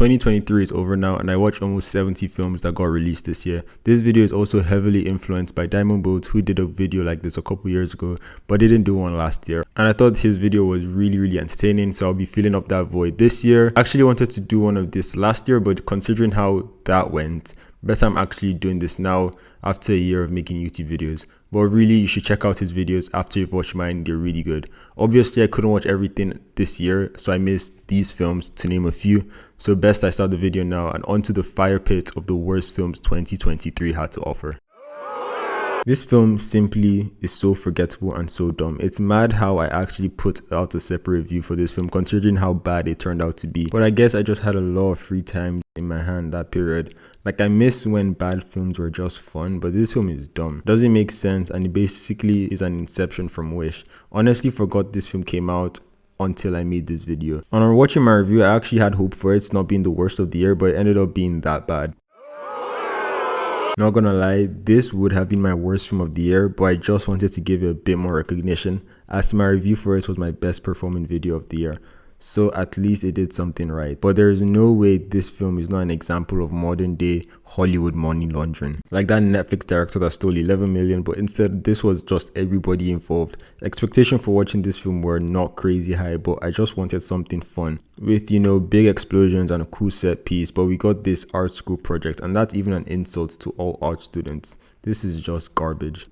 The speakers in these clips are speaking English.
2023 is over now and I watched almost 70 films that got released this year. This video is also heavily influenced by Diamond Boat, who did a video like this a couple years ago but didn't do one last year. And I thought his video was really entertaining, so I'll be filling up that void this year. I actually wanted to do one of this last year, but considering how that went, better I'm actually doing this now after a year of making YouTube videos. But really, you should check out his videos after you've watched mine. They're really good. Obviously, I couldn't watch everything this year, so I missed these films, to name a few. So best I start the video now and onto the fire pit of the worst films 2023 had to offer. This film simply is so forgettable and so dumb. It's mad how I actually put out a separate review for this film considering how bad it turned out to be. But I guess I just had a lot of free time in my hand that period. Like, I miss when bad films were just fun, but this film is dumb. Doesn't make sense and it basically is an inception from Wish. Honestly forgot this film came out until I made this video. On watching my review, I actually had hope for it not being the worst of the year, but it ended up being that bad. Not gonna lie, this would have been my worst film of the year, but I just wanted to give it a bit more recognition as my review for it was my best performing video of the year. So at least it did something right. But there is no way this film is not an example of modern day Hollywood money laundering. Like that Netflix director that stole 11 million, but instead this was just everybody involved. Expectations for watching this film were not crazy high, but I just wanted something fun with, you know, big explosions and a cool set piece. But we got this art school project, and that's even an insult to all art students. This is just garbage.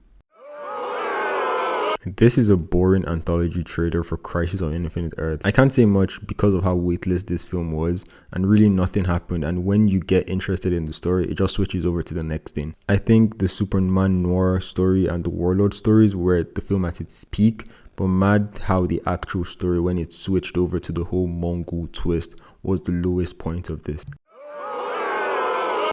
This is a boring anthology trailer for Crisis on Infinite Earth. I can't say much because of how weightless this film was and really nothing happened, and when you get interested in the story it just switches over to the next thing. I think the Superman Noir story and the Warlord stories were the film at its peak, but mad how the actual story, when it switched over to the whole Mongol twist, was the lowest point of this.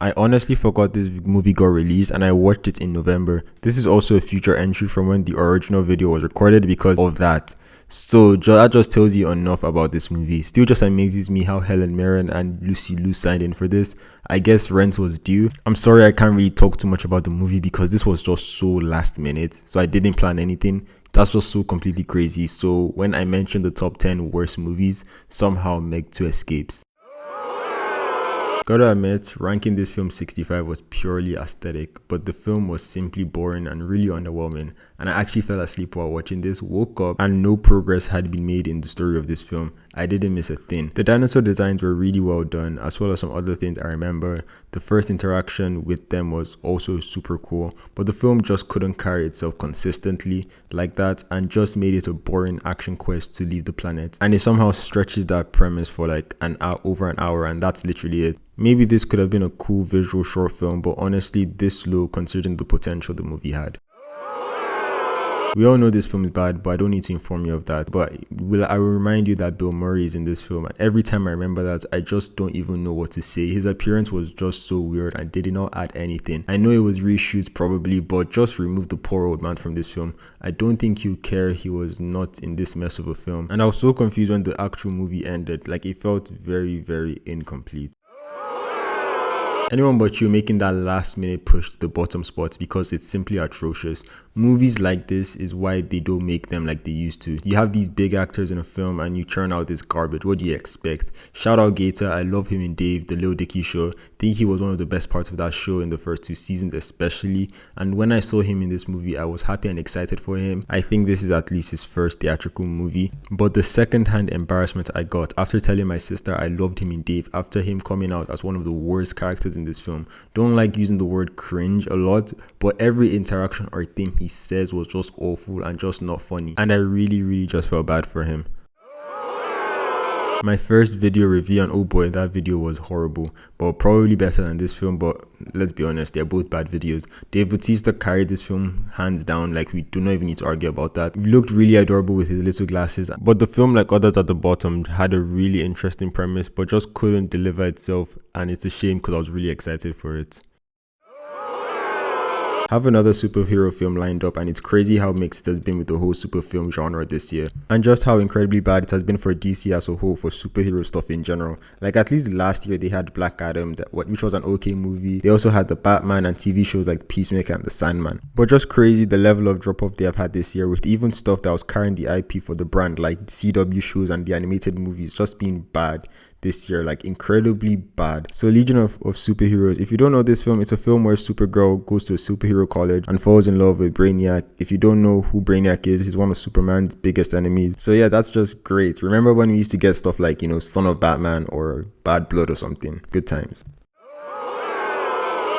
I honestly forgot this movie got released and I watched it in November. This is also a future entry from when the original video was recorded because of that. So that just tells you enough about this movie. Still just amazes me how Helen Mirren and Lucy Liu signed in for this. I guess rent was due. I'm sorry I can't really talk too much about the movie because this was just so last minute. So I didn't plan anything. That's just so completely crazy. So when I mentioned the top 10 worst movies, somehow Meg 2 escapes. Gotta admit, ranking this film 65 was purely aesthetic, but the film was simply boring and really underwhelming, and I actually fell asleep while watching this, woke up, and no progress had been made in the story of this film. I didn't miss a thing. The dinosaur designs were really well done, as well as some other things I remember. The first interaction with them was also super cool, but the film just couldn't carry itself consistently like that and just made it a boring action quest to leave the planet. And it somehow stretches that premise for like over an hour, and that's literally it. Maybe this could have been a cool visual short film, but honestly this slow considering the potential the movie had. We all know this film is bad, but I don't need to inform you of that. But I will remind you that Bill Murray is in this film, and every time I remember that, I just don't even know what to say. His appearance was just so weird and they did not add anything. I know it was reshoots probably, but just remove the poor old man from this film. I don't think you care he was not in this mess of a film. And I was so confused when the actual movie ended. Like, it felt very incomplete. Anyone but you making that last minute push to the bottom spots because it's simply atrocious. Movies like this is why they don't make them like they used to. You have these big actors in a film and you churn out this garbage. What do you expect? Shout out Gator, I love him in Dave, the Lil Dicky show. Think he was one of the best parts of that show in the first 2 seasons especially. And when I saw him in this movie, I was happy and excited for him. I think this is at least his first theatrical movie. But the second-hand embarrassment I got after telling my sister I loved him in Dave after him coming out as one of the worst characters in this film. Don't like using the word cringe a lot, but every interaction or thing he says was just awful and just not funny, and I really just felt bad for him. My first video review, and oh boy, that video was horrible, but probably better than this film. But let's be honest, they're both bad videos. Dave Bautista carried this film hands down, like we do not even need to argue about that. He looked really adorable with his little glasses, but the film, like others at the bottom, had a really interesting premise but just couldn't deliver itself, and it's a shame because I was really excited for it. Have another superhero film lined up, and it's crazy how mixed it has been with the whole super film genre this year, and just how incredibly bad it has been for DC as a whole for superhero stuff in general. Like, at least last year they had Black Adam, which was an okay movie. They also had the Batman and TV shows like Peacemaker and The Sandman. But just crazy the level of drop off they have had this year, with even stuff that was carrying the IP for the brand like CW shows and the animated movies just being bad. this year, like incredibly bad. So Legion of Superheroes, if you don't know this film, it's a film where Supergirl goes to a superhero college and falls in love with Brainiac. If you don't know who Brainiac is, he's one of Superman's biggest enemies. So yeah, that's just great. Remember when we used to get stuff like, you know, Son of Batman or Bad Blood or something? Good times.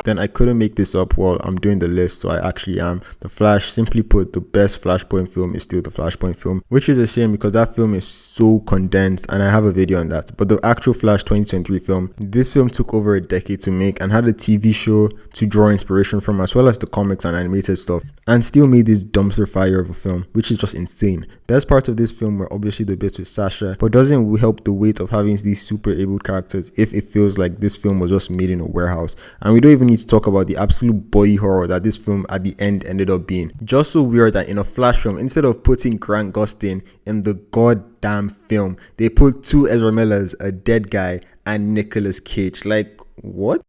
Then I couldn't make this up while I'm doing the list, so I actually am. The Flash, simply put, the best Flashpoint film is still the Flashpoint film, which is a shame because that film is so condensed, and I have a video on that. But the actual Flash 2023 film, this film took over a decade to make and had a TV show to draw inspiration from, as well as the comics and animated stuff, and still made this dumpster fire of a film, which is just insane. Best parts of this film were obviously the bits with Sasha, but doesn't help the weight of having these super able characters if it feels like this film was just made in a warehouse. And we don't even need to talk about the absolute body horror that this film at the end ended up being. Just so weird that in a Flash film, instead of putting Grant Gustin in the goddamn film, they put two Ezra Millers, a dead guy, and Nicolas Cage. Like, what?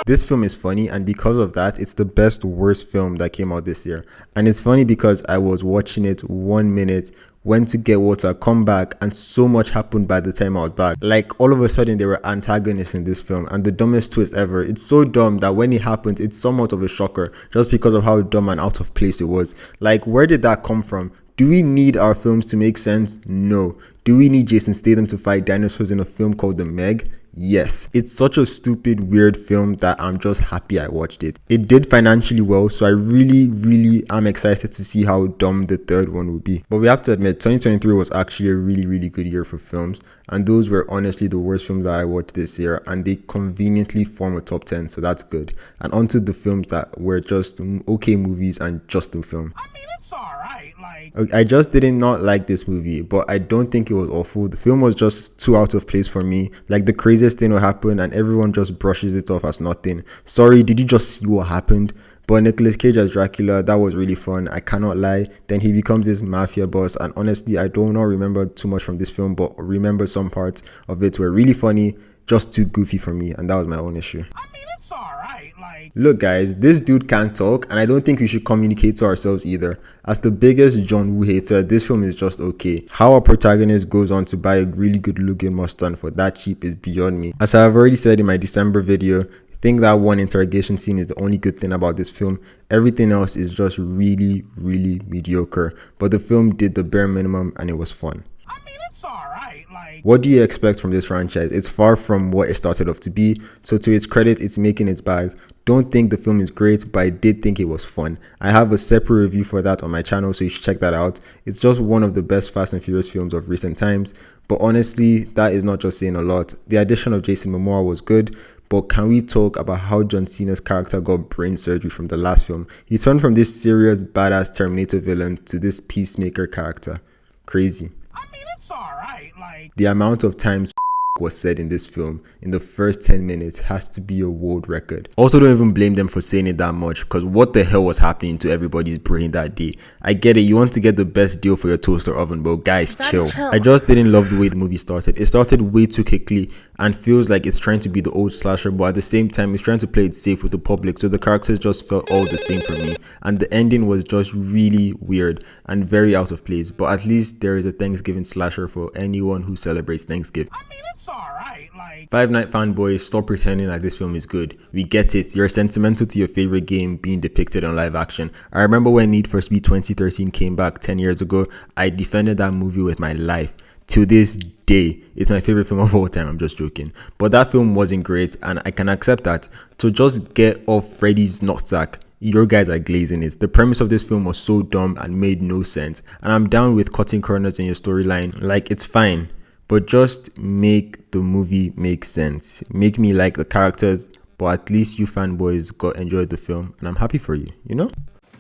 This film is funny, and because of that, it's the best worst film that came out this year. And it's funny because I was watching it 1 minute, went to get water, come back, and so much happened by the time I was back. Like, all of a sudden there were antagonists in this film, and the dumbest twist ever. It's so dumb that when it happens, it's somewhat of a shocker just because of how dumb and out of place it was. Like, where did that come from? Do we need our films to make sense? No. Do we need Jason Statham to fight dinosaurs in a film called The Meg? Yes. It's such a stupid, weird film that I'm just happy I watched it. It did financially well, so I really am excited to see how dumb the third one will be. But we have to admit, 2023 was actually a really good year for films, and those were honestly the worst films that I watched this year, and they conveniently form a top 10, so that's good. And onto the films that were just okay movies and just a film. I mean, it's alright, like... I just did not like this movie, but I don't think it was awful. The film was just too out of place for me. Like, the craziest thing will happen and everyone just brushes it off as nothing. Sorry, did you just see what happened? But Nicolas Cage as Dracula, that was really fun, I cannot lie. Then he becomes this mafia boss, and honestly, I do not remember too much from this film, but remember some parts of it were really funny, just too goofy for me, and that was my own issue. I mean, it's alright, like... Look guys, this dude can't talk, and I don't think we should communicate to ourselves either. As the biggest John Woo hater, this film is just okay. How our protagonist goes on to buy a really good looking Mustang for that cheap is beyond me. As I have already said in my December video, I think that one interrogation scene is the only good thing about this film. Everything else is just really mediocre, but the film did the bare minimum and it was fun. I mean, it's alright, like... What do you expect from this franchise? It's far from what it started off to be, so to its credit, it's making its bag. Don't think the film is great, but I did think it was fun. I have a separate review for that on my channel, so you should check that out. It's just one of the best Fast and Furious films of recent times, but honestly, that is not just saying a lot. The addition of Jason Momoa was good, but can we talk about how John Cena's character got brain surgery from the last film? He turned from this serious badass Terminator villain to this peacemaker character. Crazy. I mean, it's alright, like... The amount of times was said in this film in the first 10 minutes has to be a world record. Also, don't even blame them for saying it that much, because what the hell was happening to everybody's brain that day? I get it, you want to get the best deal for your toaster oven, but guys, chill. I just didn't love the way the movie started. It started way too quickly and feels like it's trying to be the old slasher, but at the same time it's trying to play it safe with the public, so the characters just felt all the same for me, and the ending was just really weird and very out of place. But at least there is a Thanksgiving slasher for anyone who celebrates Thanksgiving. I mean, it's alright, like... Five Night fanboys, stop pretending like this film is good. We get it, you're sentimental to your favorite game being depicted on live action. I remember when Need for Speed 2013 came back 10 years ago, I defended that movie with my life. To this day, it's my favorite film of all time. I'm just joking, but that film wasn't great, and I can accept that. To just get off Freddy's nutsack, your guys are glazing it. The premise of this film was so dumb and made no sense, and I'm down with cutting corners in your storyline. Like, it's fine, but just make the movie make sense. Make me like the characters, but at least you fanboys got enjoyed the film, and I'm happy for you, you know?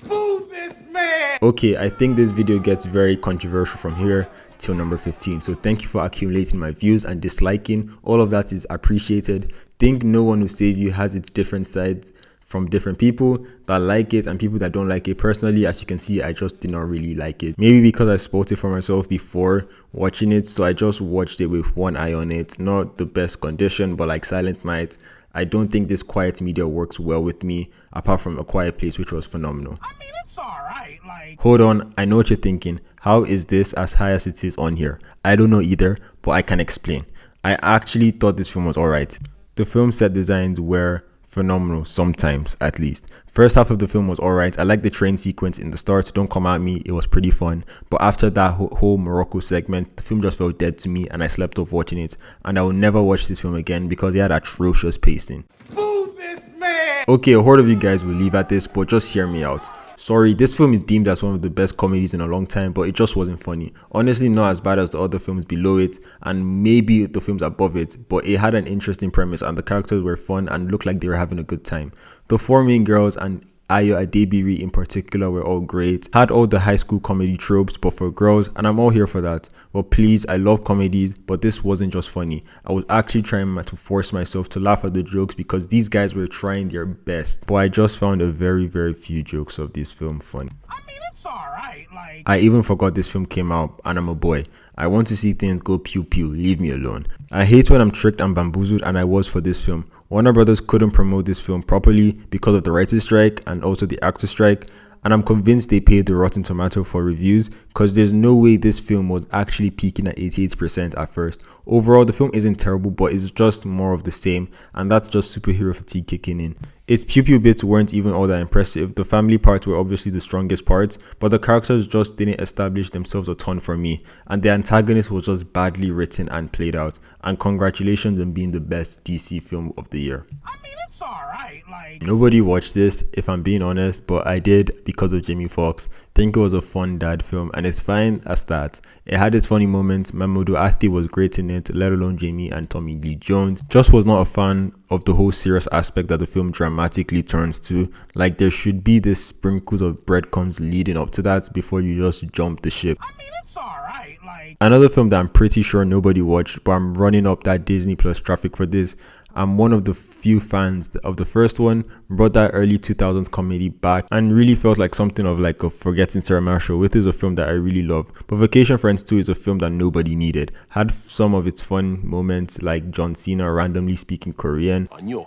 Boo this man! Okay, I think this video gets very controversial from here till number 15, so thank you for accumulating my views and disliking. All of that is appreciated. Think No One Will Save You has its different sides from different people that like it and people that don't like it. Personally, as you can see, I just did not really like it. Maybe because I spoiled it for myself before watching it, so I just watched it with one eye on it. Not the best condition, but like Silent Night, I don't think this quiet media works well with me, apart from A Quiet Place, which was phenomenal. I mean, it's alright, like. Hold on, I know what you're thinking. How is this as high as it is on here? I don't know either, but I can explain. I actually thought this film was alright. The film set designs were phenomenal, sometimes at least. First half of the film was alright. I like the train sequence in the start, don't come at me, it was pretty fun. But after that whole Morocco segment, the film just felt dead to me and I slept off watching it. And I will never watch this film again because it had atrocious pacing. Move this man! Okay, a horde of you guys will leave at this, but just hear me out. Sorry, this film is deemed as one of the best comedies in a long time, but it just wasn't funny. Honestly, not as bad as the other films below it, and maybe the films above it, but it had an interesting premise and the characters were fun and looked like they were having a good time. The four main girls and Ayo Adebiri in particular were all great. Had all the high school comedy tropes, but for girls, and I'm all here for that. But please, I love comedies, but this wasn't just funny. I was actually trying to force myself to laugh at the jokes because these guys were trying their best. But I just found a very few jokes of this film funny. I mean, it's alright, like. I even forgot this film came out and I'm a boy. I want to see things go pew pew, leave me alone. I hate when I'm tricked and bamboozled, and I was for this film. Warner Brothers couldn't promote this film properly because of the writer's strike and also the actor strike, and I'm convinced they paid the Rotten Tomato for reviews because there's no way this film was actually peaking at 88% at first. Overall, the film isn't terrible, but it's just more of the same, and that's just superhero fatigue kicking in. Its pew pew bits weren't even all that impressive. The family parts were obviously the strongest parts, but the characters just didn't establish themselves a ton for me, and the antagonist was just badly written and played out. And congratulations on being the best DC film of the year. I mean, it's alright, like. Nobody watched this, if I'm being honest, but I did because of Jamie Foxx. Think it was a fun dad film, and it's fine as that. It had its funny moments. Mamoudou Athie was great in it, let alone Jamie and Tommy Lee Jones. Just was not a fan of the whole serious aspect that the film dramatically turns to. Like, there should be this sprinkles of breadcrumbs leading up to that before you just jump the ship. I mean, it's alright, like. Another film that I'm pretty sure nobody watched, but I'm running up that Disney Plus traffic for this. I'm one of the few fans of the first one, brought that early 2000s comedy back and really felt like something of like a Forgetting Sarah Marshall, which is a film that I really love. But Vacation Friends 2 is a film that nobody needed. Had some of its fun moments like John Cena randomly speaking Korean. 아니요.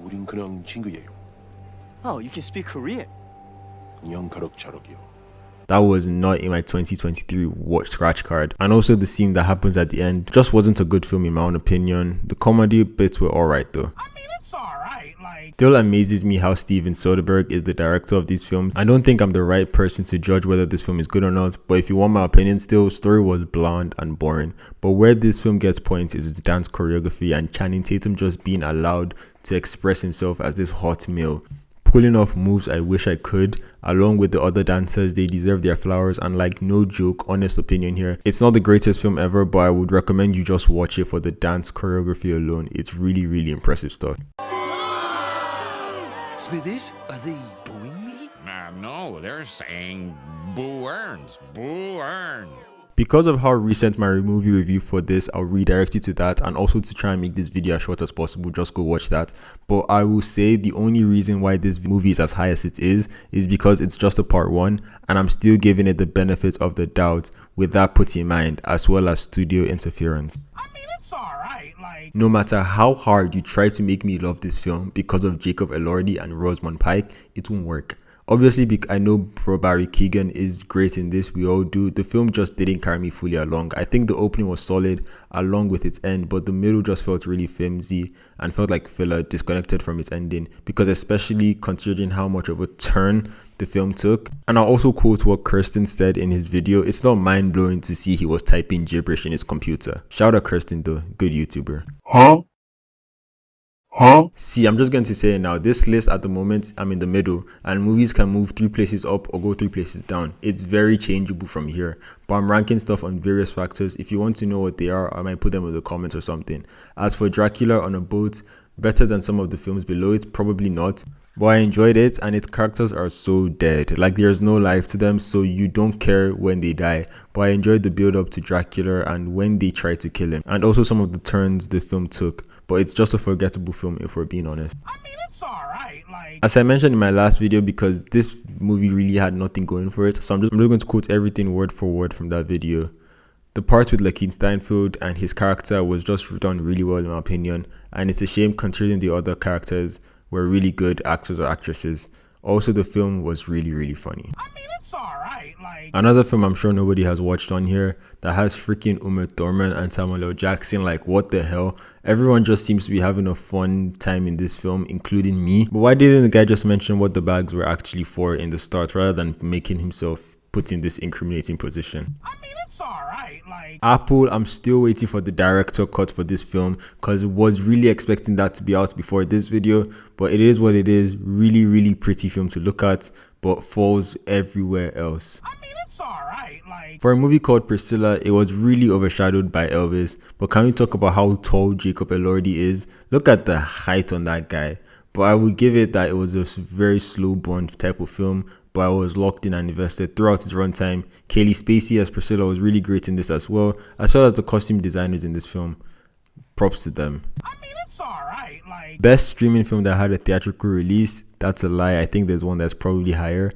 우린 그냥 친구예요. Oh, you can speak Korean. 그냥 그럭저럭이요. That was not in my 2023 watch scratch card. And also the scene that happens at the end just wasn't a good film in my own opinion. The comedy bits were alright though. I mean, it's alright, like. Still amazes me how Steven Soderbergh is the director of these films. I don't think I'm the right person to judge whether this film is good or not, but if you want my opinion still, story was bland and boring. But where this film gets points is its dance choreography and Channing Tatum just being allowed to express himself as this hot male. Pulling off moves I wish I could, along with the other dancers. They deserve their flowers, and like, no joke, honest opinion here, it's not the greatest film ever, but I would recommend you just watch it for the dance choreography alone. It's really impressive stuff. Smithers, are they booing me? No, they're saying Boo earns. Boo earns. Because of how recent my movie review for this, I'll redirect you to that, and also to try and make this video as short as possible, just go watch that. But I will say the only reason why this movie is as high as it is because it's just a part 1, and I'm still giving it the benefit of the doubt with that put in mind, as well as studio interference. I mean, it's alright, like. No matter how hard you try to make me love this film because of Jacob Elordi and Rosamund Pike, it won't work. Obviously, I know Bro Barry Keoghan is great in this, we all do. The film just didn't carry me fully along. I think the opening was solid along with its end, but the middle just felt really flimsy and felt like filler, disconnected from its ending, because especially considering how much of a turn the film took. And I'll also quote what Kirsten said in his video: "It's not mind-blowing to see he was typing gibberish in his computer." Shout out Kirsten though, good YouTuber. Huh? See, I'm just going to say it now. This list at the moment, I'm in the middle, and movies can move 3 places up or go 3 places down. It's very changeable from here, but I'm ranking stuff on various factors. If you want to know what they are, I might put them in the comments or something. As for Dracula on a boat, better than some of the films below it? Probably not. But I enjoyed it, and its characters are so dead. Like, there's no life to them, so you don't care when they die. But I enjoyed the build up to Dracula and when they tried to kill him, and also some of the turns the film took. But it's just a forgettable film if we're being honest. I mean, it's alright, like. As I mentioned in my last video, because this movie really had nothing going for it, so I'm just going to quote everything word for word from that video. The parts with Lakeith Stanfield and his character was just done really well in my opinion, and it's a shame considering the other characters were really good actors or actresses. Also, the film was really funny. I mean, it's alright, like. Another film I'm sure nobody has watched on here that has freaking Uma Thurman and Samuel L. Jackson, like what the hell? Everyone just seems to be having a fun time in this film, including me. But why didn't the guy just mention what the bags were actually for in the start rather than making himself put in this incriminating position? I mean, it's alright, like. Apple, I'm still waiting for the director cut for this film because I was really expecting that to be out before this video, but it is what it is. Really pretty film to look at, but falls everywhere else. I mean, it's alright, like. For a movie called Priscilla, it was really overshadowed by Elvis, but can we talk about how tall Jacob Elordi is? Look at the height on that guy. But I would give it that it was a very slow burn type of film, but I was locked in and invested throughout its runtime. Kaylee Spacey as Priscilla was really great in this as well as the costume designers in this film. Props to them. I mean, it's alright, like. Best streaming film that had a theatrical release, that's a lie. I think there's one that's probably higher.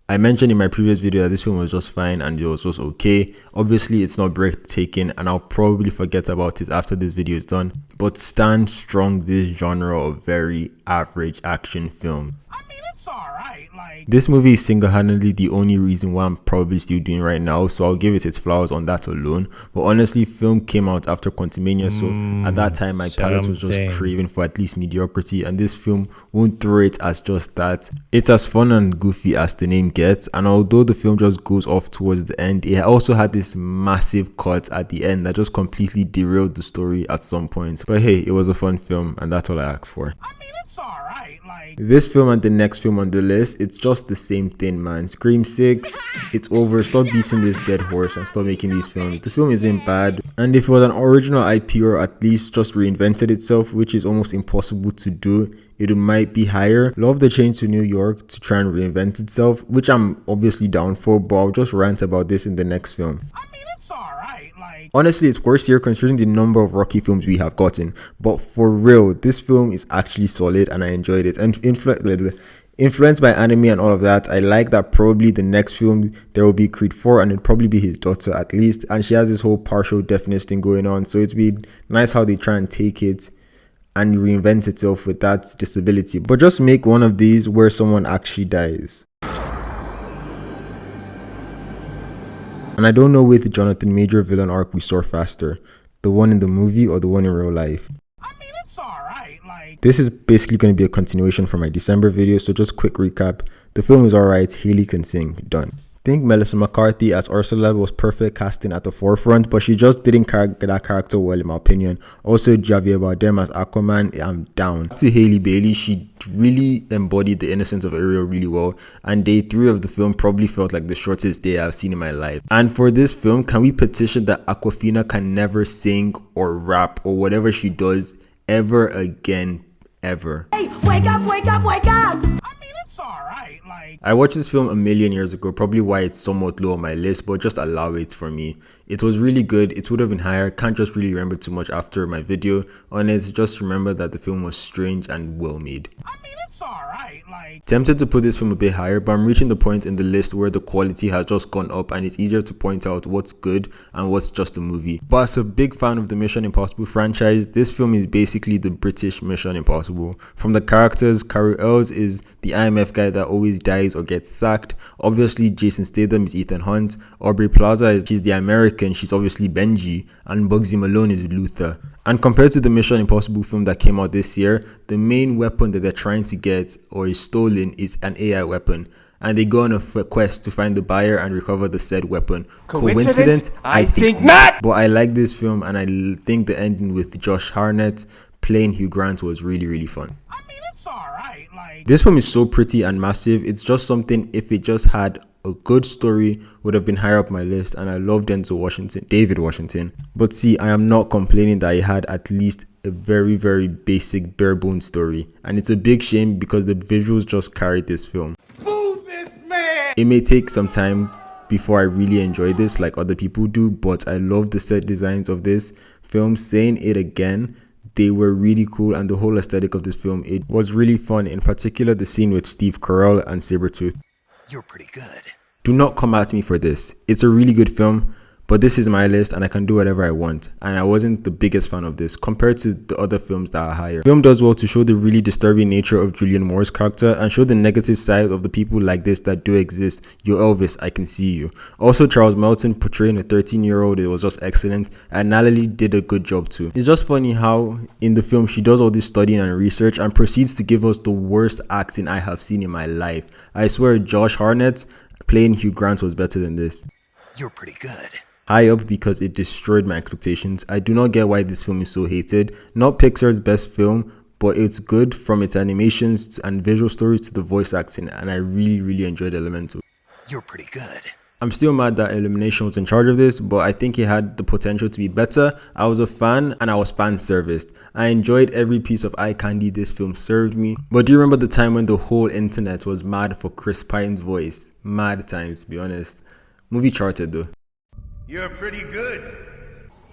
I mentioned in my previous video that this film was just fine and it was just okay. Obviously, it's not breathtaking and I'll probably forget about it after this video is done. But stand strong this genre of very average action film. I mean, it's alright, like. This movie is single-handedly the only reason why I'm probably still doing right now, so I'll give it its flowers on that alone. But honestly, film came out after Quantamania, so at that time my palate was just craving for at least mediocrity, and this film won't throw it as just that. It's as fun and goofy as the name gets, and although the film just goes off towards the end, it also had this massive cut at the end that just completely derailed the story at some point. But hey, it was a fun film, and that's all I asked for. I mean, it's alright, like. This film and the next film on the list, it's just the same thing, man. Scream 6, it's over. Stop beating this dead horse and stop making these films. The film isn't bad, and if it was an original IP or at least just reinvented itself, which is almost impossible to do, it might be higher. Love the change to New York to try and reinvent itself, which I'm obviously down for, but I'll just rant about this in the next film. I mean, it's alright, like. Honestly, it's worse here considering the number of Rocky films we have gotten, but for real, this film is actually solid and I enjoyed it. And influenced by anime and all of that, I like that probably the next film there will be Creed 4 and it'll probably be his daughter at least, and she has this whole partial deafness thing going on, so it'd be nice how they try and take it and reinvent itself with that disability, but just make one of these where someone actually dies. And I don't know which Jonathan Major villain arc we saw faster, the one in the movie or the one in real life. I mean, it's alright, like. This is basically going to be a continuation from my December video, so just quick recap. The film is alright, Haley can sing, done. I think Melissa McCarthy as Ursula was perfect casting at the forefront, but she just didn't carry that character well in my opinion. Also, Javier Bardem as Aquaman, I'm down. To Hailey Bailey, she really embodied the innocence of Ariel really well, and day 3 of the film probably felt like the shortest day I've seen in my life. And for this film, can we petition that Awkwafina can never sing or rap or whatever she does ever again, ever? Hey, wake up, wake up, wake up! I mean, it's alright, like. I watched this film a million years ago, probably why it's somewhat low on my list, but just allow it for me. It was really good. It would have been higher. Can't just really remember too much after my video on it. Just remember that the film was strange and well made. I mean, it's alright, like. Tempted to put this film a bit higher, but I'm reaching the point in the list where the quality has just gone up and it's easier to point out what's good and what's just a movie. But as a big fan of the Mission Impossible franchise, this film is basically the British Mission Impossible. From the characters, Cary Elwes is the IMF guy that always dies or gets sacked. Obviously, Jason Statham is Ethan Hunt. Aubrey Plaza she's the American, she's obviously Benji. And Bugsy Malone is Luther. And compared to the Mission Impossible film that came out this year, the main weapon that they're trying to get or is stolen is an AI weapon. And they go on a quest to find the buyer and recover the said weapon. Coincidence? I think not! But I like this film and I think the ending with Josh Hartnett playing Hugh Grant was really fun. I mean, it's alright, like. This film is so pretty and massive. It's just something, if it just had a good story, would have been higher up my list. And I love David Washington. But see, I am not complaining that it had at least a very basic bare bones story. And it's a big shame because the visuals just carried this film. Move this man! It may take some time before I really enjoy this like other people do, but I love the set designs of this film. Saying it again, they were really cool, and the whole aesthetic of this film, it was really fun. In particular, the scene with Steve Carell and Sabretooth. You're pretty good. Do not come at me for this. It's a really good film, but this is my list and I can do whatever I want, and I wasn't the biggest fan of this compared to the other films that are higher. The film does well to show the really disturbing nature of Julianne Moore's character and show the negative side of the people like this that do exist. Yo Elvis, I can see you. Also, Charles Melton portraying a 13-year-old, it was just excellent, and Natalie did a good job too. It's just funny how in the film she does all this studying and research and proceeds to give us the worst acting I have seen in my life. I swear Josh Hartnett playing Hugh Grant was better than this. You're pretty good. High up because it destroyed my expectations. I do not get why this film is so hated. Not Pixar's best film, but it's good from its animations and visual stories to the voice acting, and I really enjoyed Elemental. You're pretty good. I'm still mad that Illumination was in charge of this, but I think it had the potential to be better. I was a fan and I was fan serviced. I enjoyed every piece of eye candy this film served me. But do you remember the time when the whole internet was mad for Chris Pine's voice? Mad times, to be honest. Movie charted though. You're pretty good.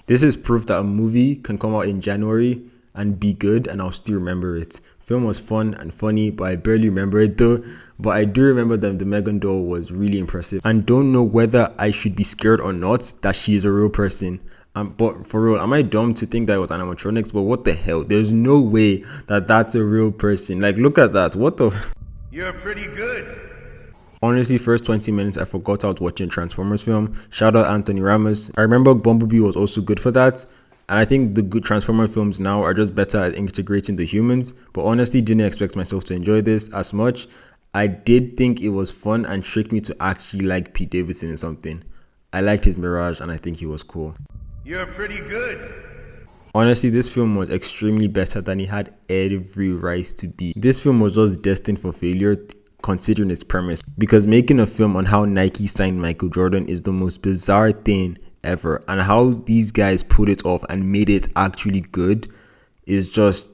This is proof that a movie can come out in January and be good and I'll still remember it. Film was fun and funny, but I barely remember it though. But I do remember that the Megan doll was really impressive, and don't know whether I should be scared or not that she is a real person. But for real, am I dumb to think that it was animatronics? But what the hell? There's no way that that's a real person. Like, look at that. What the? You're pretty good. Honestly, first 20 minutes I forgot I was watching a Transformers film. Shout out Anthony Ramos. I remember Bumblebee was also good for that. And I think the good Transformer films now are just better at integrating the humans. But honestly, didn't expect myself to enjoy this as much. I did think it was fun and tricked me to actually like Pete Davidson in something. I liked his Mirage and I think he was cool. You're pretty good. Honestly, this film was extremely better than it had every right to be. This film was just destined for failure considering its premise, because making a film on how Nike signed Michael Jordan is the most bizarre thing ever, and how these guys put it off and made it actually good is just,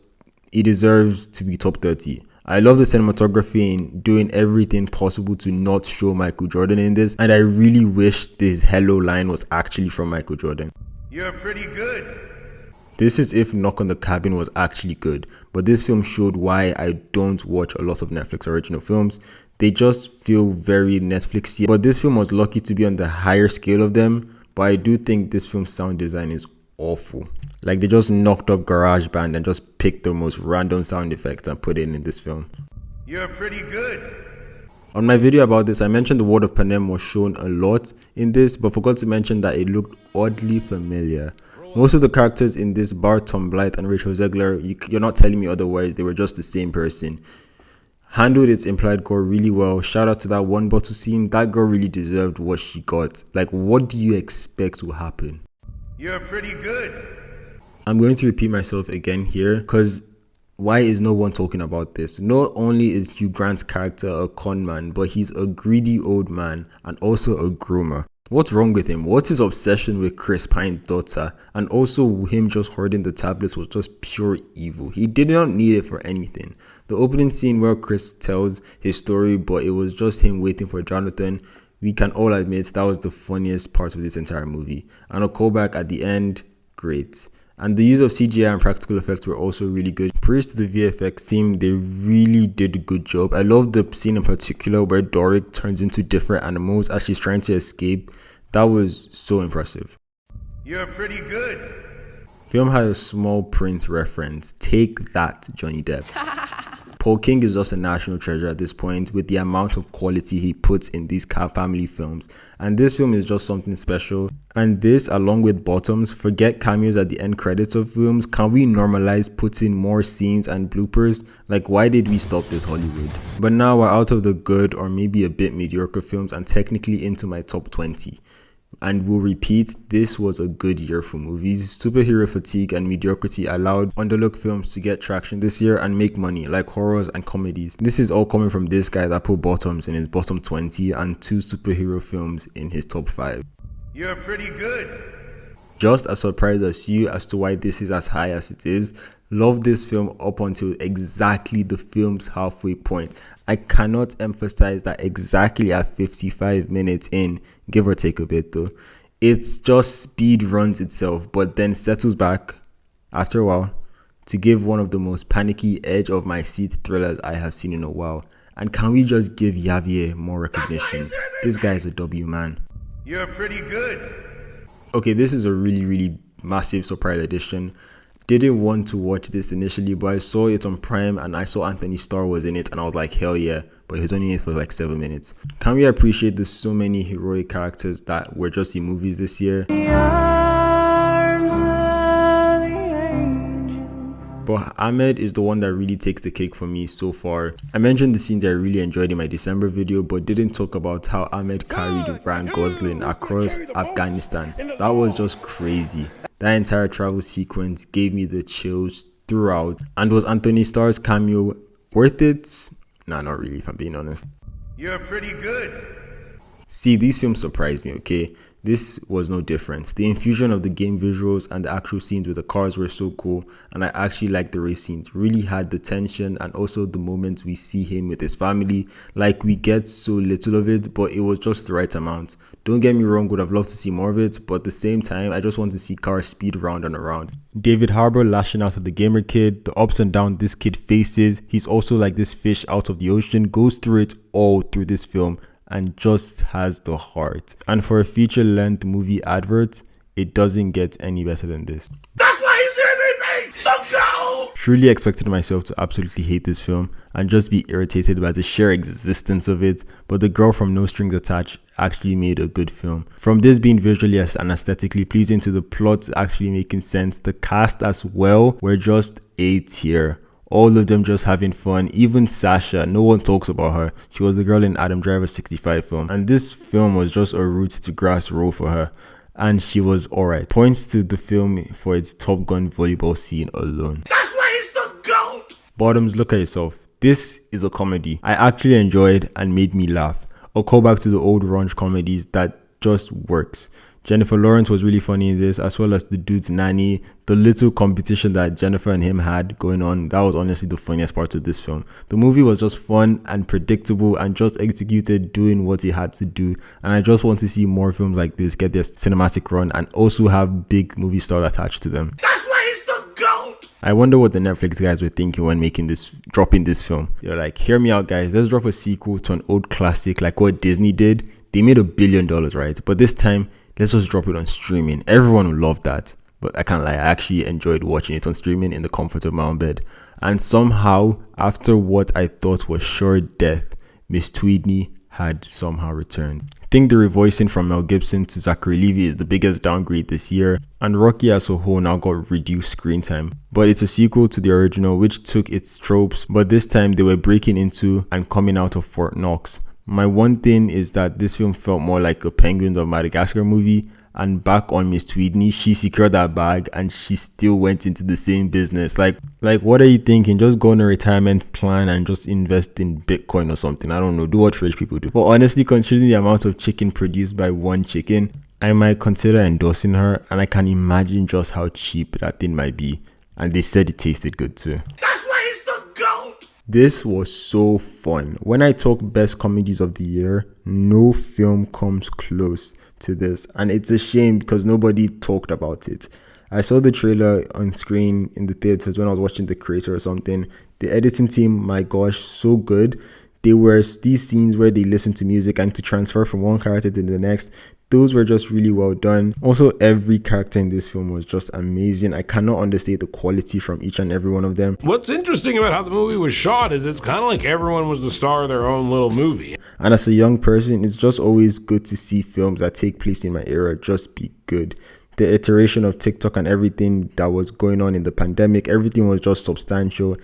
it deserves to be top 30. I love the cinematography in doing everything possible to not show Michael Jordan in this, and I really wish this hello line was actually from Michael Jordan. You're pretty good. This is if Knock on the Cabin was actually good, but this film showed why I don't watch a lot of Netflix original films. They just feel very Netflixy, but this film was lucky to be on the higher scale of them. But I do think this film's sound design is awful. Like, they just knocked up GarageBand and just picked the most random sound effects and put it in this film. You're pretty good. On my video about this, I mentioned the World of Panem was shown a lot in this, but forgot to mention that it looked oddly familiar. Most of the characters in this, bar Tom Blythe and Rachel Zegler, you're not telling me otherwise, they were just the same person. Handled its implied gore really well. Shout out to that one bottle scene. That girl really deserved what she got. Like, what do you expect will happen? You're pretty good. I'm going to repeat myself again here, because why is no one talking about this? Not only is Hugh Grant's character a con man, but he's a greedy old man and also a groomer. What's wrong with him? What's his obsession with Chris Pine's daughter? And also him just hoarding the tablets was just pure evil. He did not need it for anything. The opening scene where Chris tells his story, but it was just him waiting for Jonathan, we can all admit that was the funniest part of this entire movie. And a callback at the end, great. And the use of CGI and practical effects were also really good. Praise to the VFX team, they really did a good job. I love the scene in particular where Doric turns into different animals as she's trying to escape. That was so impressive. You're pretty good. Film had a small print reference. Take that, Johnny Depp. Paul King is just a national treasure at this point with the amount of quality he puts in these family films. And this film is just something special. And this, along with Bottoms, forget cameos at the end credits of films. Can we normalize putting more scenes and bloopers? Like, why did we stop this, Hollywood? But now we're out of the good or maybe a bit mediocre films and technically into my top 20. And we'll repeat, this was a good year for movies. Superhero fatigue and mediocrity allowed underlooked films to get traction this year and make money, like horrors and comedies. This is all coming from this guy that put Bottoms in his bottom 20 and 2 superhero films in his top 5. You're pretty good. Just as surprised as you as to why this is as high as it is. Love this film up until exactly the film's halfway point. I cannot emphasize that exactly at 55 minutes in, give or take a bit though, it's just speed runs itself, but then settles back after a while to give one of the most panicky edge of my seat thrillers I have seen in a while. And can we just give Javier more recognition? This guy is a W, man. You're pretty good. Okay, this is a really massive surprise edition. Didn't want to watch this initially, but I saw it on Prime and I saw Anthony Starr was in it and I was like, hell yeah, but he was only in it for like 7 minutes. Can we appreciate the so many heroic characters that were just in movies this year? But Ahmed is the one that really takes the cake for me so far. I mentioned the scenes I really enjoyed in my December video, but didn't talk about how Ahmed carried Ryan Gosling across Afghanistan. That was just crazy. That entire travel sequence gave me the chills throughout. And was Anthony Starr's cameo worth it? Nah, not really, if I'm being honest. You're pretty good. See, these films surprised me, okay? This was no different. The infusion of the game visuals and the actual scenes with the cars were so cool, and I actually liked the race scenes. Really had the tension and also the moments we see him with his family. Like, we get so little of it, but it was just the right amount. Don't get me wrong, would have loved to see more of it, but at the same time, I just want to see cars speed around and around. David Harbour lashing out at the gamer kid, the ups and downs this kid faces. He's also like this fish out of the ocean, goes through it all through this film, and just has the heart. And for a feature-length movie advert, it doesn't get any better than this. That's why he's the MVP! Let's go! Truly expected myself to absolutely hate this film and just be irritated by the sheer existence of it, but the girl from No Strings Attached actually made a good film. From this being visually and aesthetically pleasing to the plot actually making sense, the cast as well were just A tier. All of them just having fun. Even Sasha, no one talks about her. She was the girl in Adam Driver's 65 film. And this film was just a roots to grass role for her. And she was alright. Points to the film for its Top Gun volleyball scene alone. That's why he's the GOAT! Bottoms, look at yourself. This is a comedy I actually enjoyed and made me laugh. A callback to the old raunch comedies that just works. Jennifer Lawrence was really funny in this, as well as the dude's nanny. The little competition that Jennifer and him had going on, that was honestly the funniest part of this film. The movie was just fun and predictable and just executed doing what it had to do. And I just want to see more films like this get their cinematic run and also have big movie stars attached to them. That's why he's the GOAT! I wonder what the Netflix guys were thinking when dropping this film. They're like, hear me out guys, let's drop a sequel to an old classic like what Disney did. They made $1 billion, right? But this time, let's just drop it on streaming. Everyone will love that. But I can't lie, I actually enjoyed watching it on streaming in the comfort of my own bed. And somehow, after what I thought was sure death, Miss Tweedney had somehow returned. I think the revoicing from Mel Gibson to Zachary Levi is the biggest downgrade this year, and Rocky as a whole now got reduced screen time. But it's a sequel to the original, which took its tropes, but this time they were breaking into and coming out of Fort Knox. My one thing is that this film felt more like a Penguins of Madagascar movie, and back on Miss Tweedney, she secured that bag and she still went into the same business. Like what are you thinking? Just go on a retirement plan and just invest in Bitcoin or something. I don't know, do what rich people do. But honestly, considering the amount of chicken produced by one chicken, I might consider endorsing her, and I can imagine just how cheap that thing might be. And they said it tasted good too. That's why he's the GOAT! This was so fun. When I talk best comedies of the year, no film comes close to this. And it's a shame because nobody talked about it. I saw the trailer on screen in the theaters when I was watching The Creator or something. The editing team, my gosh, so good. There were these scenes where they listen to music and to transfer from one character to the next. Those were just really well done. Also, every character in this film was just amazing. I cannot understate the quality from each and every one of them. What's interesting about how the movie was shot is it's kind of like everyone was the star of their own little movie. And as a young person, it's just always good to see films that take place in my era just be good. The iteration of TikTok and everything that was going on in the pandemic, everything was just substantial.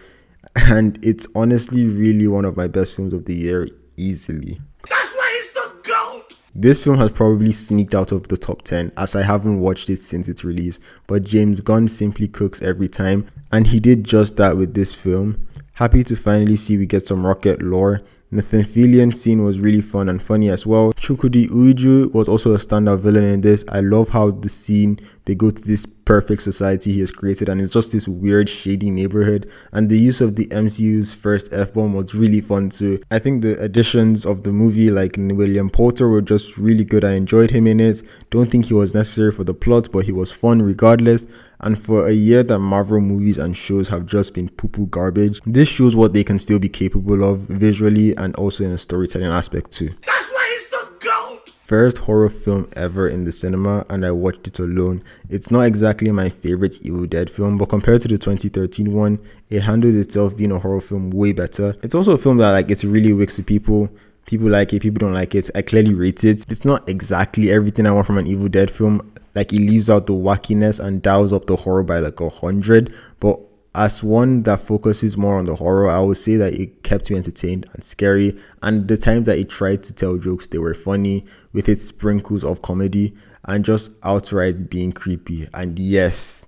And it's honestly really one of my best films of the year, easily. That's why he's the GOAT! This film has probably sneaked out of the top 10 as I haven't watched it since its release, but James Gunn simply cooks every time, and he did just that with this film. Happy to finally see we get some Rocket lore. Nathan Fillion's scene was really fun and funny as well. Chukwudi Uju was also a standout villain in this. I love how the scene, they go to this perfect society he has created and it's just this weird shady neighborhood, and the use of the MCU's first F-bomb was really fun too. I think the additions of the movie like William Poulter were just really good. I enjoyed him in it. Don't think he was necessary for the plot, but he was fun regardless. And for a year that Marvel movies and shows have just been poo-poo garbage, this shows what they can still be capable of visually and also in a storytelling aspect too. That's why he's the GOAT! first horror film ever in the cinema, and I watched it alone. It's not exactly my favorite Evil Dead film, but compared to the 2013 one, it handled itself being a horror film way better. It's also a film that like it's really works with people. People like it, people don't like it. I clearly rate it. It's not exactly everything I want from an Evil Dead film. Like, it leaves out the wackiness and dials up the horror by like 100. But as one that focuses more on the horror, I would say that it kept me entertained and scary. And the times that it tried to tell jokes, they were funny with its sprinkles of comedy and just outright being creepy. And yes,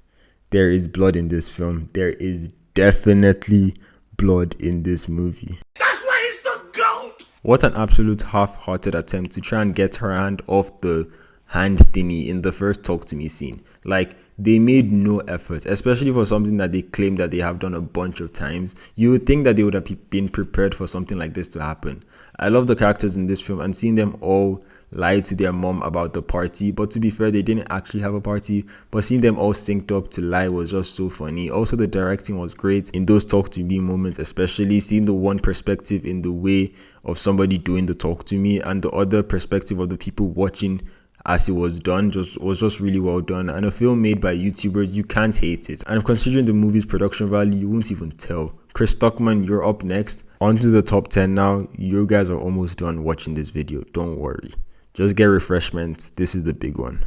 there is blood in this film. There is definitely blood in this movie. That's why he's the GOAT! What an absolute half-hearted attempt to try and get her hand off the hand thingy in the first Talk to Me scene. Like, they made no effort, especially for something that they claim that they have done a bunch of times. You would think that they would have been prepared for something like this to happen. I love the characters in this film and seeing them all lie to their mom about the party, but to be fair, they didn't actually have a party, but seeing them all synced up to lie was just so funny. Also, the directing was great in those Talk to Me moments, especially seeing the one perspective in the way of somebody doing the Talk to Me and the other perspective of the people watching as it was done was just really well done. And a film made by YouTubers, you can't hate it. And considering the movie's production value, you won't even tell. Chris Stockman, you're up next. On to the top 10 now. You guys are almost done watching this video. Don't worry. Just get refreshments. This is the big one.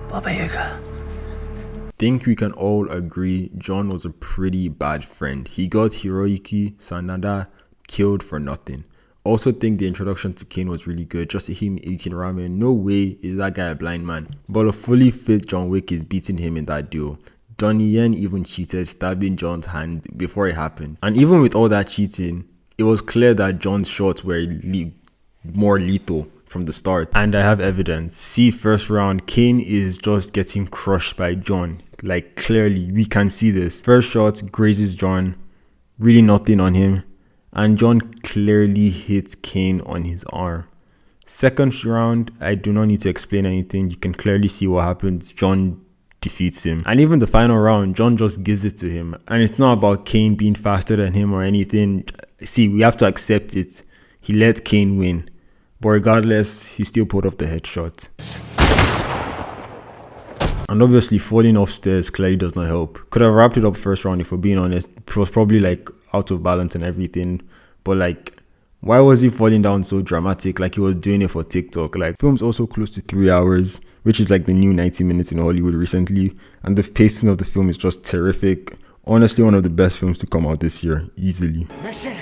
Baba Yaga. Think we can all agree John was a pretty bad friend. He got Hiroyuki Sanada killed for nothing. Also think the introduction to Kane was really good. Just him eating ramen. No way is that guy a blind man. But a fully fit John Wick is beating him in that duel. Donnie Yen even cheated, stabbing John's hand before it happened. And even with all that cheating, it was clear that John's shots were more lethal from the start. And I have evidence. See, first round, Kane is just getting crushed by John. Like, clearly, we can see this. First shot grazes John. Really nothing on him. And John clearly hits Kane on his arm. Second round, I do not need to explain anything. You can clearly see what happens. John defeats him. And even the final round, John just gives it to him. And it's not about Kane being faster than him or anything. See, we have to accept it. He let Kane win. But regardless, he still pulled off the headshot. And obviously, falling off stairs clearly does not help. Could have wrapped it up first round if we're being honest. It was probably like out of balance and everything. But like, why was he falling down so dramatic? Like he was doing it for TikTok. Like, film's also close to 3 hours, which is like the new 90 minutes in Hollywood recently. And the pacing of the film is just terrific. Honestly, one of the best films to come out this year, easily. Mission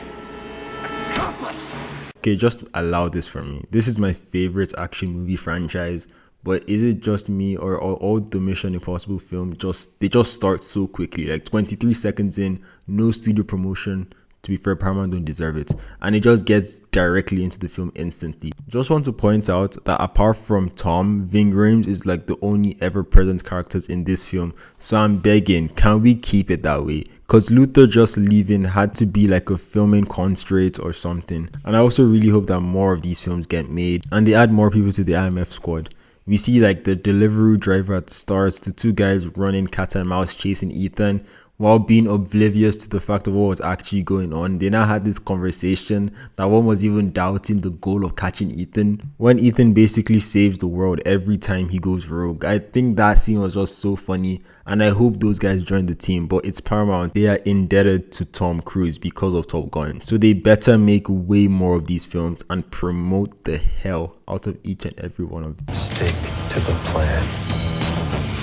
accomplished! Okay, just allow this for me. This is my favorite action movie franchise. But is it just me, or all the Mission Impossible films they just start so quickly? Like 23 seconds in, no studio promotion. To be fair, Paramount don't deserve it, and it just gets directly into the film instantly. Just want to point out that apart from Tom, Ving Rhames is like the only ever present characters in this film. So I'm begging, can we keep it that way? Cause Luther just leaving had to be like a filming constraint or something. And I also really hope that more of these films get made and they add more people to the IMF squad. We see like the Deliveroo driver at the start, the two guys running cat and mouse chasing Ethan while being oblivious to the fact of what was actually going on. They now had this conversation that one was even doubting the goal of catching Ethan when Ethan basically saves the world every time he goes rogue. I think that scene was just so funny, and I hope those guys join the team. But it's Paramount. They are indebted to Tom Cruise because of Top Gun, so they better make way more of these films and promote the hell out of each and every one of them. Stick to the plan.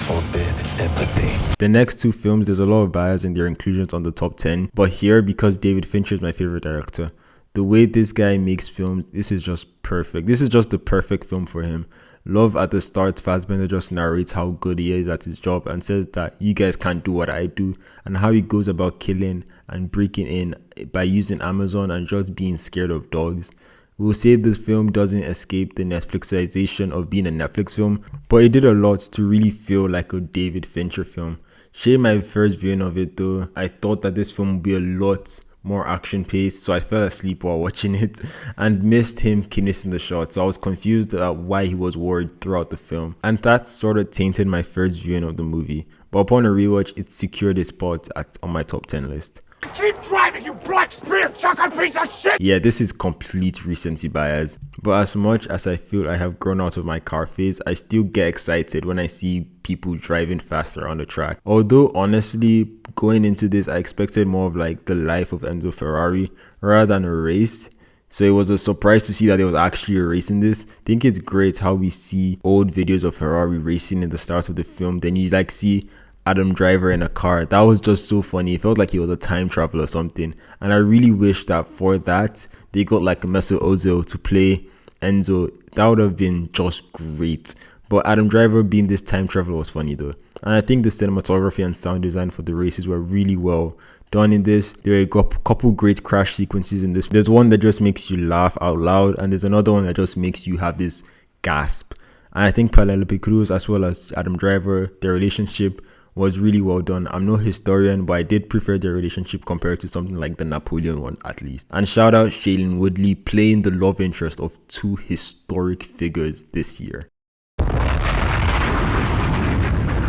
Forbid empathy. The next two films, there's a lot of bias in their inclusions on the top 10, but here, because David Fincher is my favorite director, the way this guy makes films, this is just perfect. This is just the perfect film for him. Love at the start, Fassbender just narrates how good he is at his job and says that you guys can't do what I do, and how he goes about killing and breaking in by using Amazon and just being scared of dogs. We'll say this film doesn't escape the Netflixization of being a Netflix film, but it did a lot to really feel like a David Fincher film. Shame my first viewing of it though. I thought that this film would be a lot more action paced, so I fell asleep while watching it and missed him finishing the shot, so I was confused about why he was worried throughout the film, and that sort of tainted my first viewing of the movie. But upon a rewatch, it secured a spot on my top 10 list. Keep driving, you black spear chucker piece of shit! Yeah, this is complete recency bias. But as much as I feel I have grown out of my car phase, I still get excited when I see people driving faster on the track. Although honestly, going into this, I expected more of like the life of Enzo Ferrari rather than a race. So it was a surprise to see that there was actually a race in this. I think it's great how we see old videos of Ferrari racing in the start of the film. Then you like see Adam Driver in a car. That was just so funny. It felt like he was a time traveler or something. And I really wish that for that, they got like Mesut Ozil to play Enzo. That would have been just great. But Adam Driver being this time traveler was funny though. And I think the cinematography and sound design for the races were really well done in this. There are a couple great crash sequences in this. There's one that just makes you laugh out loud, and there's another one that just makes you have this gasp. And I think Penelope Cruz as well as Adam Driver, their relationship was really well done. I'm no historian, but I did prefer their relationship compared to something like the Napoleon one at least. And shout out Shailene Woodley playing the love interest of two historic figures this year.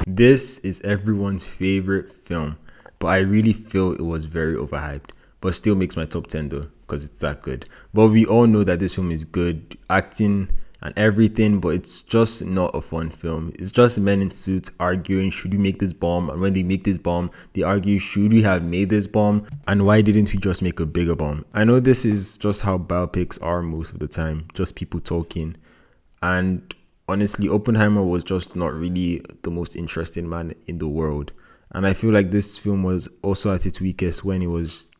This is everyone's favorite film, but I really feel it was very overhyped, but still makes my top 10 though, because it's that good. But we all know that this film is good, acting and everything, but it's just not a fun film. It's just men in suits arguing, should we make this bomb? And when they make this bomb, they argue, should we have made this bomb? And why didn't we just make a bigger bomb? I know this is just how biopics are most of the time, just people talking. And honestly, Oppenheimer was just not really the most interesting man in the world. And I feel like this film was also at its weakest when it was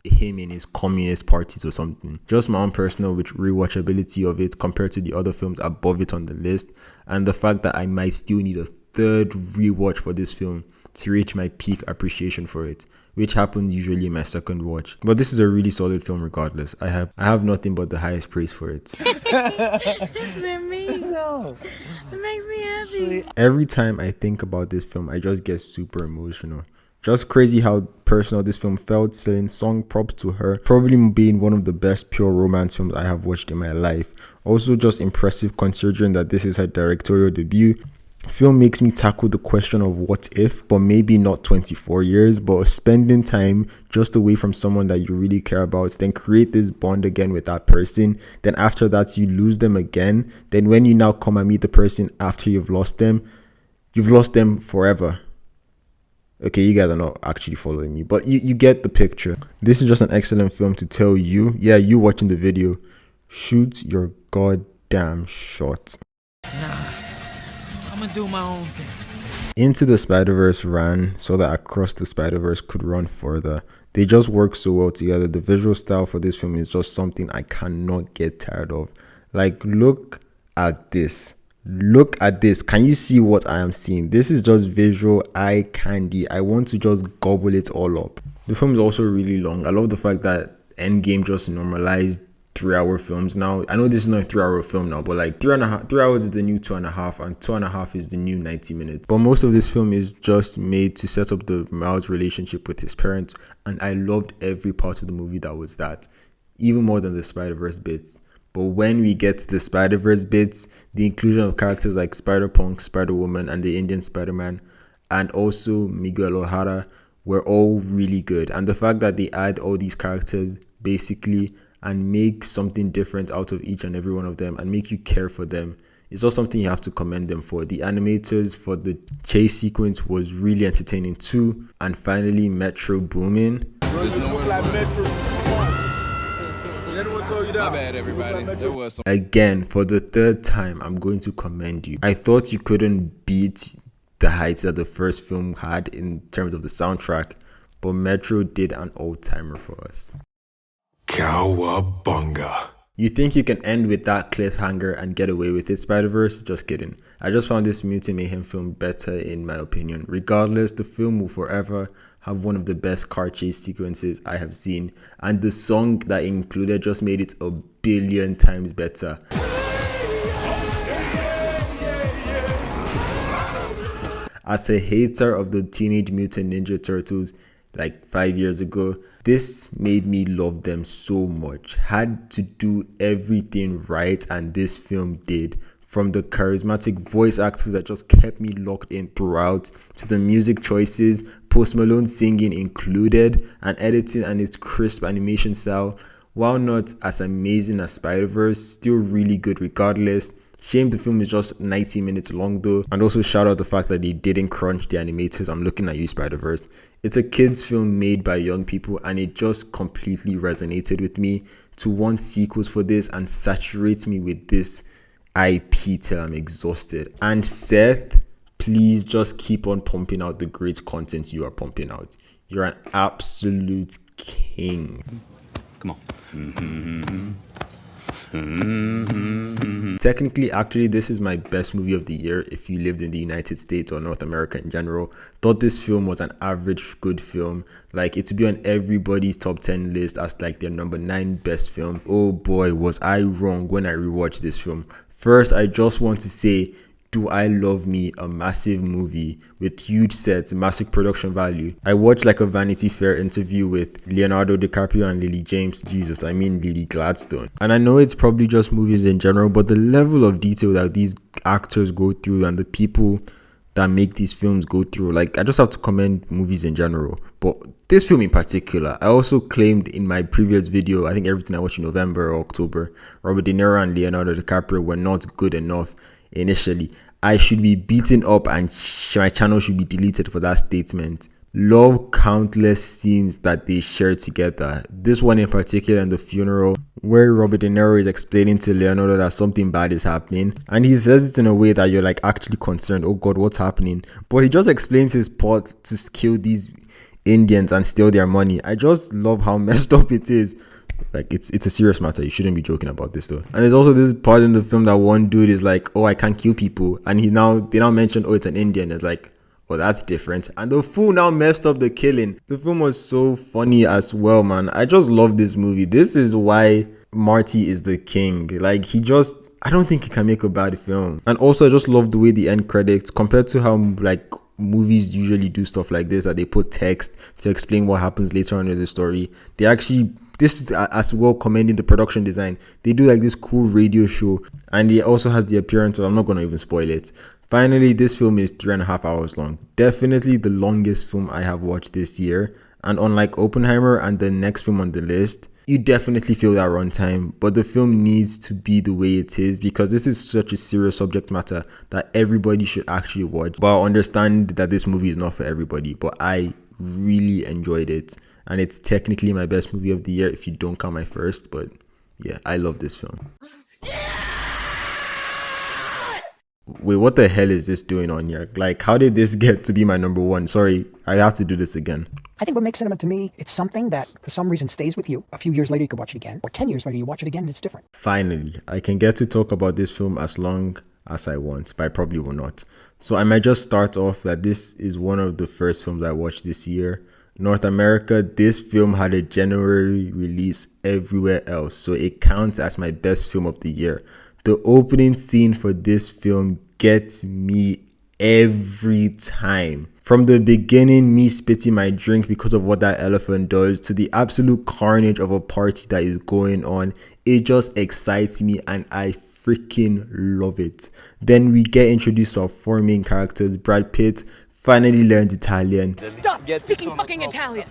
him in his communist parties or something. Just my own personal rewatchability of it compared to the other films above it on the list, and the fact that I might still need a third rewatch for this film to reach my peak appreciation for it, which happens usually in my second watch. But this is a really solid film regardless. I have nothing but the highest praise for it. It's been me. It makes me happy. Every time I think about this film, I just get super emotional. Just crazy how personal this film felt, saying song props to her, probably being one of the best pure romance films I have watched in my life. Also just impressive considering that this is her directorial debut. Film makes me tackle the question of what if, but maybe not 24 years, but spending time just away from someone that you really care about, then create this bond again with that person. Then after that, you lose them again. Then when you now come and meet the person after you've lost them forever. Okay, you guys are not actually following me, but you get the picture. This is just an excellent film to tell you, yeah, you watching the video, shoot your goddamn shot. Nah, I'm gonna do my own thing. Into the Spider-Verse ran so that Across the Spider-Verse could run further. They just work so well together. The visual style for this film is just something I cannot get tired of. Like, look at this. Look at this. Can you see what I am seeing? This is just visual eye candy. I want to just gobble it all up. The film is also really long. I love the fact that Endgame just normalized 3-hour films now. I know this is not a 3-hour film now, but like 3 hours is the new 2.5, and 2.5 is the new 90 minutes. But most of this film is just made to set up the Miles' relationship with his parents, and I loved every part of the movie that was that, even more than the Spider-Verse bits. But when we get to the Spider-Verse bits, the inclusion of characters like Spider-Punk, Spider-Woman, and the Indian Spider-Man, and also Miguel O'Hara were all really good. And the fact that they add all these characters basically and make something different out of each and every one of them and make you care for them, it's just something you have to commend them for. The animators for the chase sequence was really entertaining too. And finally, Metro Boomin. My bad, everybody. There was some. Again, for the third time, I'm going to commend you. I thought you couldn't beat the heights that the first film had in terms of the soundtrack, but Metro did an all-timer for us. Cowabunga. You think you can end with that cliffhanger and get away with it, Spider-Verse? Just kidding. I just found this Mutant Mayhem film better in my opinion. Regardless, the film will forever have one of the best car chase sequences I have seen, and the song that included just made it a billion times better. As a hater of the Teenage Mutant Ninja Turtles like 5 years ago, this made me love them so much. Had to do everything right, and this film did. From the charismatic voice actors that just kept me locked in throughout, to the music choices, Post Malone singing included, and editing and its crisp animation style, while not as amazing as Spider-Verse, still really good regardless. Shame the film is just 90 minutes long though, and also shout out the fact that they didn't crunch the animators. I'm looking at you, Spider-Verse. It's a kids film made by young people, and it just completely resonated with me. To want sequels for this and saturate me with this IP till I'm exhausted. And Seth, please just keep on pumping out the great content you are pumping out. You're an absolute king. Come on. Technically, actually, this is my best movie of the year if you lived in the United States or North America in general. Thought this film was an average good film. Like, it would be on everybody's top 10 list as like their number 9 best film. Oh boy, was I wrong when I rewatched this film. First, I just want to say, do I love me a massive movie with huge sets, massive production value. I watched like a Vanity Fair interview with Leonardo DiCaprio and Lily James. Jesus, I mean Lily Gladstone. And I know it's probably just movies in general, but the level of detail that these actors go through and the people that make these films go through, like, I just have to commend movies in general. But this film in particular, I also claimed in my previous video, I think everything I watched in November or October, Robert De Niro and Leonardo DiCaprio were not good enough initially. I should be beaten up and my channel should be deleted for that statement. Love countless scenes that they share together. This one in particular in the funeral, where Robert De Niro is explaining to Leonardo that something bad is happening, and he says it in a way that you're like actually concerned. Oh God, what's happening? But he just explains his plot to kill these Indians and steal their money. I just love how messed up it is. Like, it's a serious matter. You shouldn't be joking about this though. And there's also this part in the film that one dude is like, oh, I can't kill people, and they now mentioned, oh, it's an Indian. It's like, oh, that's different. And the fool now messed up the killing. The film was so funny as well, man. I just love this movie. This is why Marty is the king. Like, I don't think he can make a bad film. And also, I just love the way the end credits, compared to how like movies usually do stuff like this, that they put text to explain what happens later on in the story. They actually, this is as well commending the production design. They do like this cool radio show, and it also has the appearance of, I'm not going to even spoil it. Finally, this film is 3.5 hours long. Definitely the longest film I have watched this year. And unlike Oppenheimer and the next film on the list, you definitely feel that runtime, but the film needs to be the way it is because this is such a serious subject matter that everybody should actually watch. But I understand that this movie is not for everybody, but I really enjoyed it. And it's technically my best movie of the year if you don't count my first, but yeah, I love this film. Wait, what the hell is this doing on here? Like, how did this get to be my number one? Sorry, I have to do this again. I think what makes cinema to me, it's something that for some reason stays with you. A few years later, you could watch it again. Or 10 years later, you watch it again and it's different. Finally, I can get to talk about this film as long as I want, but I probably will not. So I might just start off that this is one of the first films I watched this year. North America, this film had a January release everywhere else, so it counts as my best film of the year. The opening scene for this film gets me every time. From the beginning, me spitting my drink because of what that elephant does, to the absolute carnage of a party that is going on, it just excites me and I freaking love it. Then we get introduced to our 4 main characters. Brad Pitt finally learns Italian. Stop speaking fucking Italian!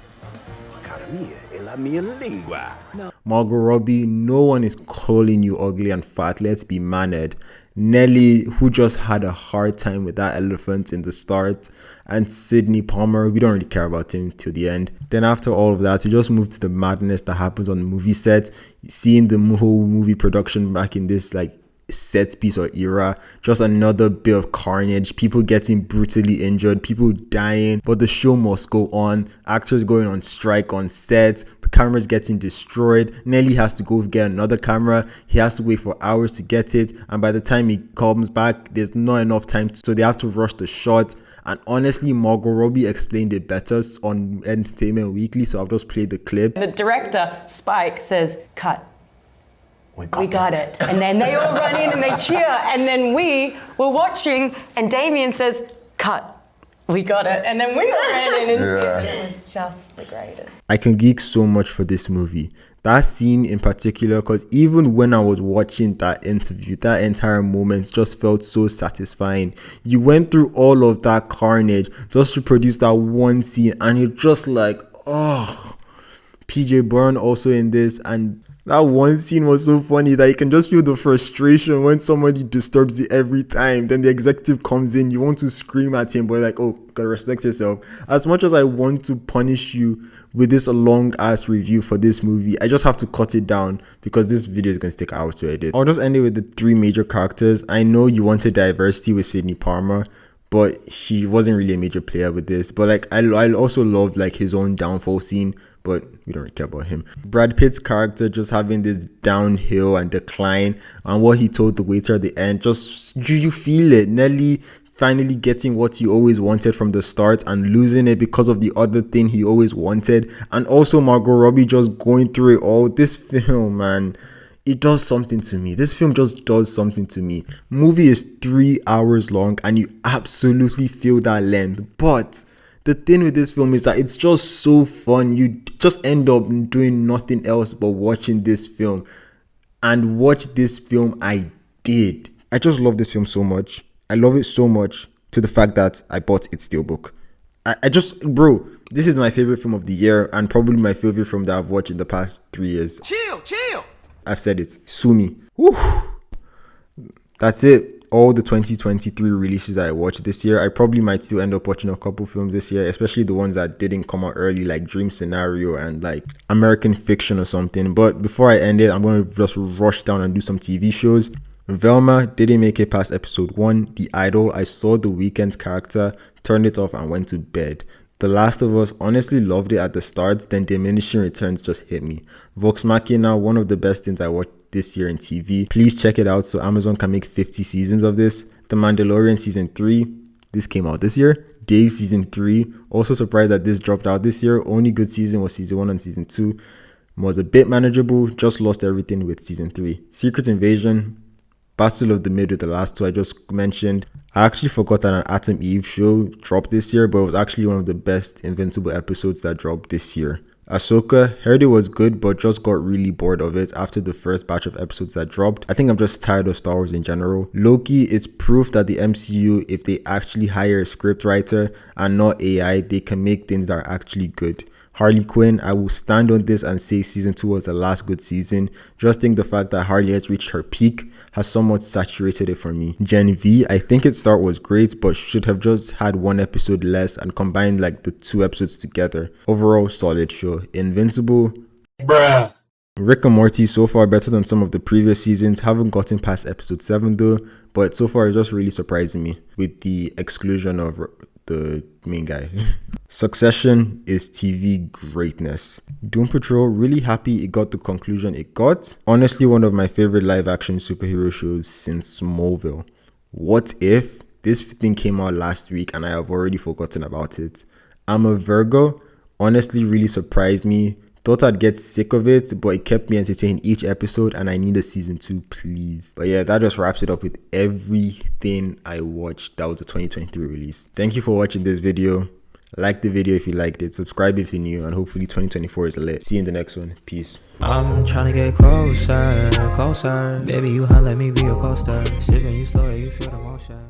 Margot Robbie, no one is calling you ugly and fat, let's be mannered. Nelly, who just had a hard time with that elephant in the start, and Sidney Palmer, we don't really care about him till the end. Then after all of that, we just move to the madness that happens on the movie set, seeing the whole movie production back in this like set piece or era. Just another bit of carnage, people getting brutally injured, people dying, but the show must go on. Actors going on strike on set, the camera's getting destroyed. Nelly has to go get another camera, he has to wait for hours to get it, and by the time he comes back, there's not enough time, so they have to rush the shot. And honestly, Margot Robbie explained it better on Entertainment Weekly, so I'll just play the clip. The director, Spike, says, cut. We got it. And then they all run in and they cheer. And then we were watching and Damien says, cut. we got it. And then we all ran in and shit. And it was just the greatest. I can geek so much for this movie. That scene in particular, because even when I was watching that interview, that entire moment just felt so satisfying. You went through all of that carnage just to produce that one scene, and you're just like, oh. PJ Byrne also in this, and that one scene was so funny that you can just feel the frustration when somebody disturbs you every time. Then the executive comes in, you want to scream at him, but like, oh, gotta respect yourself. As much as I want to punish you with this long ass review for this movie, I just have to cut it down because this video is going to take hours to edit. I'll just end it with the three major characters. I know you wanted diversity with Sidney Palmer, but he wasn't really a major player with this. But like, I also loved like his own downfall scene, but we don't really care about him. Brad Pitt's character just having this downhill and decline, and what he told the waiter at the end, just you feel it. Nelly finally getting what he always wanted from the start and losing it because of the other thing he always wanted, and also Margot Robbie just going through it all. This film, man, it does something to me. This film just does something to me. Movie is 3 hours long and you absolutely feel that length, but the thing with this film is that it's just so fun. You just end up doing nothing else but watching this film. And watch this film I did. I just love this film so much. I love it so much to the fact that I bought its steelbook. I just, bro, this is my favorite film of the year and probably my favorite film that I've watched in the past 3 years. Chill. I've said it. Sue me. Woo. That's it. All the 2023 releases that I watched this year. I probably might still end up watching a couple films this year, especially the ones that didn't come out early, like Dream Scenario and like American Fiction or something. But before I end it, I'm going to just rush down and do some TV shows. Velma didn't make it past episode 1. The Idol, I saw The Weeknd's character, turned it off and went to bed. The Last of Us, honestly loved it at the start, then Diminishing Returns just hit me. Vox Machina, one of the best things I watched this year in TV. Please check it out so Amazon can make 50 seasons of this. The Mandalorian season 3, this came out this year. Dave season 3, also surprised that this dropped out this year. Only good season was season 1 and season 2. Was a bit manageable, just lost everything with season 3. Secret Invasion, Battle of the Mid with the last two I just mentioned. I actually forgot that an Atom Eve show dropped this year, but it was actually one of the best Invincible episodes that dropped this year. Ahsoka, heard it was good, but just got really bored of it after the first batch of episodes that dropped. I think I'm just tired of Star Wars in general. Loki, it's proof that the MCU, if they actually hire a scriptwriter and not AI, they can make things that are actually good. Harley Quinn, I will stand on this and say season 2 was the last good season. Just think the fact that Harley has reached her peak has somewhat saturated it for me. Gen V, I think its start was great, but should have just had one episode less and combined like the 2 episodes together. Overall, solid show. Invincible, bruh. Rick and Morty, so far better than some of the previous seasons. Haven't gotten past episode 7 though, but so far it's just really surprising me with the exclusion of the main guy. Succession is TV greatness. Doom Patrol, really happy it got the conclusion it got. Honestly, one of my favorite live action superhero shows since Smallville. What If? This thing came out last week and I have already forgotten about it. I'm a Virgo, honestly really surprised me. Thought I'd get sick of it, but it kept me entertained each episode and I need a season 2, please. But yeah, that just wraps it up with everything I watched. That was the 2023 release. Thank you for watching this video. Like the video if you liked it, subscribe if you're new, and hopefully 2024 is lit. See you in the next one. Peace. I'm trying to get closer. Baby, you holla, let me be your coaster. Sipping you slow, you feel the motion.